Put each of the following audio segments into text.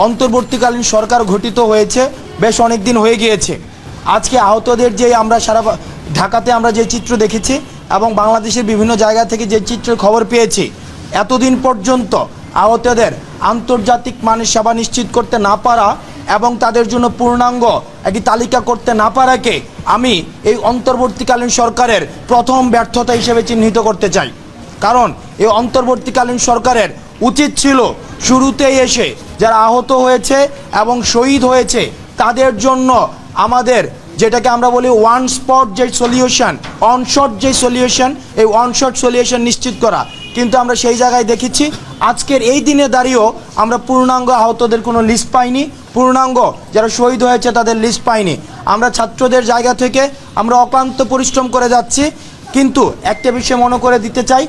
অন্তর্বর্তীকালীন সরকার গঠিত হয়েছে বেশ অনেক দিন হয়ে গিয়েছে। আজকে আহতদের যে আমরা সারা ঢাকাতে আমরা যে চিত্র দেখেছি এবং বাংলাদেশের বিভিন্ন জায়গা থেকে যে চিত্রের খবর পেয়েছি, এতদিন পর্যন্ত আহতদের আন্তর্জাতিক মানের সেবা নিশ্চিত করতে না পারা এবং তাদের জন্য পূর্ণাঙ্গ একটি তালিকা করতে না পারাকে আমি এই অন্তর্বর্তীকালীন সরকারের প্রথম ব্যর্থতা হিসেবে চিহ্নিত করতে চাই। কারণ এই অন্তর্বর্তীকালীন সরকারের উচিত ছিল শুরুতেই এসে যারা আহত হয়েছে এবং শহীদ হয়েছে তাদের জন্য আমাদের যেটাকে আমরা বলি ওয়ান স্পট যে সলিউশন, অনশট যে সলিউশন, এই ওয়ান-শট সলিউশন নিশ্চিত করা। কিন্তু আমরা সেই জায়গায় দেখেছি আজকের এই দিনে দাঁড়িয়েও আমরা পূর্ণাঙ্গ আহতদের কোনো লিস্ট পাইনি, পূর্ণাঙ্গ যারা শহীদ হয়েছে তাদের লিস্ট পাইনি। আমরা ছাত্রদের জায়গা থেকে আমরা অক্লান্ত পরিশ্রম করে যাচ্ছি, কিন্তু একটা বিষয় মনে করে দিতে চাই,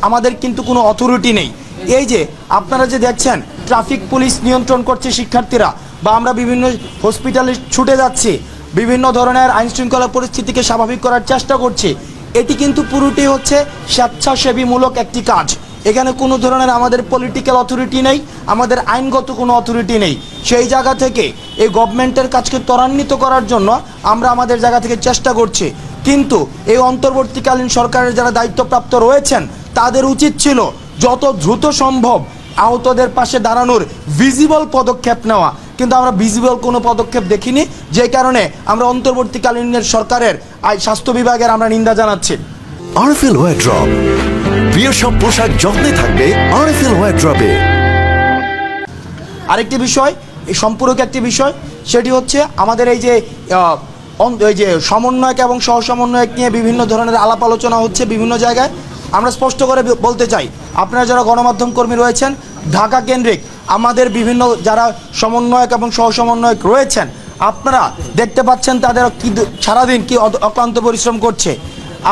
আমাদের কিন্তু কোনো অথরিটি নেই। এই যে আপনারা যে দেখছেন ট্রাফিক পুলিশ নিয়ন্ত্রণ করছে শিক্ষার্থীরা, বা আমরা বিভিন্ন হসপিটালে ছুটে যাচ্ছি, বিভিন্ন ধরনের আইনশৃঙ্খলা পরিস্থিতিকে স্বাভাবিক করার চেষ্টা করছি, এটি কিন্তু পুরোটি হচ্ছে স্বেচ্ছাসেবীমূলক একটি কাজ। এখানে কোনো ধরনের আমাদের পলিটিক্যাল অথরিটি নেই, আমাদের আইনগত কোনো অথরিটি নেই। সেই জায়গা থেকে এই গভর্নমেন্টের কাজকে ত্বরান্বিত করার জন্য আমরা আমাদের জায়গা থেকে চেষ্টা করছি। কিন্তু এই অন্তর্বর্তীকালীন সরকারের যারা দায়িত্বপ্রাপ্ত রয়েছেন তাদের উচিত ছিল যত দ্রুত সম্ভব আহতদের পাশে দাঁড়ানোর ভিজিবল পদক্ষেপ নেওয়া, কিন্তু আমরা ভিজিবল কোনো পদক্ষেপ দেখিনি, যে কারণে আমরা অন্তর্বর্তীকালীন সরকারের স্বাস্থ্য বিভাগের আমরা নিন্দা জানাচ্ছি। আরএফএল ওয়ারড্রপ, বিয়ের সব পোশাক যত্নে থাকবে আরএফএল ওয়ারড্রপে। আরেকটি বিষয়, এই সম্পূরক একটি বিষয়, সেটি হচ্ছে আমাদের এই যে সমন্বয়ক এবং সহ সমন্বয়ক নিয়ে বিভিন্ন ধরনের আলাপ আলোচনা হচ্ছে বিভিন্ন জায়গায়। আমরা স্পষ্ট করে বলতে চাই, আপনারা যারা গণমাধ্যম কর্মী রয়েছেন ঢাকা কেন্দ্রিক আমাদের বিভিন্ন যারা সমন্বয়ক এবং সহ সমন্বয়ক রয়েছেন, আপনারা দেখতে পাচ্ছেন তাদের কি সারাদিন কি অক্লান্ত পরিশ্রম করছে।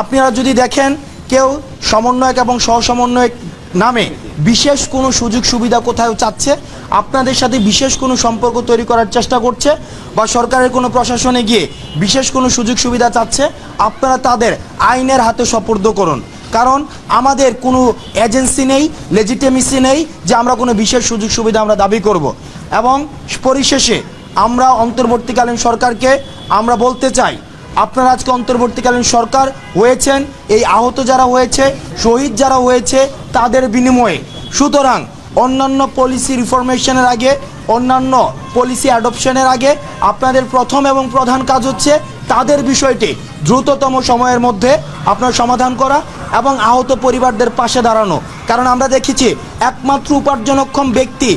আপনারা যদি দেখেন কেউ সমন্বয়ক এবং সহ সমন্বয়ক নামে বিশেষ কোনো সুযোগ সুবিধা কোথাও চাচ্ছে, আপনাদের সাথে বিশেষ কোনো সম্পর্ক তৈরি করার চেষ্টা করছে, বা সরকারের কোনো প্রশাসনে গিয়ে বিশেষ কোনো সুযোগ সুবিধা চাচ্ছে, আপনারা তাদের আইনের হাতে সোপর্দ করুন। কারণ আমাদের কোনো এজেন্সি নেই, লেজিটিমেসি নেই যে আমরা কোনো বিশেষ সুযোগ সুবিধা আমরা দাবি করব। এবং পরিশেষে আমরা অন্তর্বর্তীকালীন সরকারকে আমরা বলতে চাই, আপনারা আজকে অন্তর্বর্তীকালীন সরকার হয়েছেন এই আহত যারা হয়েছে, শহীদ যারা হয়েছে তাদের বিনিময়ে। সুতরাং অন্যান্য পলিসি রিফরমেশনের আগে, অন্যান্য পলিসি অ্যাডপশনের আগে আপনাদের প্রথম এবং প্রধান কাজ হচ্ছে তাদের বিষয়টি দ্রুততম সময়ের মধ্যে আপনার সমাধান করা এবং আহত পরিবারদের পাশে দাঁড়ানো। কারণ আমরা দেখেছি একমাত্র উপার্জনক্ষম ব্যক্তি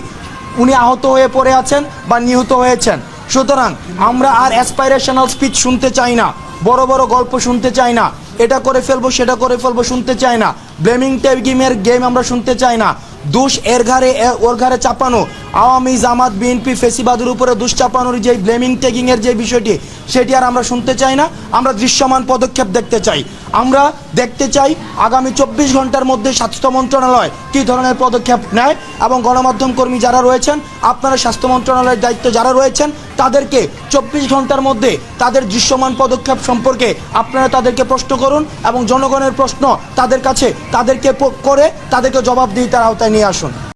উনি আহত হয়ে পড়ে আছেন বা নিহত হয়েছেন। সুতরাং আমরা আর অ্যাসপাইরেশনাল স্পিচ শুনতে চাই না, বড় বড় গল্প শুনতে চাই না, এটা করে ফেলবো সেটা করে ফেলবো শুনতে চাই না, ব্লেমিং টেগিংয়ের গেম আমরা শুনতে চাই না, দোষ এর ঘাড়ে ওর ঘাড়ে চাপানো, আওয়ামী জামাত বিএনপি ফেসিবাদের উপরে দোষ চাপানোর যে ব্লেমিং টেগিংয়ের যে বিষয়টি সেটি আর আমরা শুনতে চাই না। আমরা দৃশ্যমান পদক্ষেপ দেখতে চাই। আমরা দেখতে চাই আগামী 24 ঘন্টার মধ্যে স্বাস্থ্য মন্ত্রণালয় কী ধরনের পদক্ষেপ নেয়, এবং গণমাধ্যম কর্মী যারা রয়েছেন আপনারা স্বাস্থ্য মন্ত্রণালয়ের দায়িত্ব যারা রয়েছেন তাদেরকে 24 ঘন্টার মধ্যে তাদের দৃশ্যমান পদক্ষেপ সম্পর্কে আপনারা তাদেরকে প্রশ্ন করুন, এবং জনগণের প্রশ্ন তাদের কাছে তাদেরকে করে তাদেরকে জবাবদিহিতার আওতায় নিয়ে আসুন।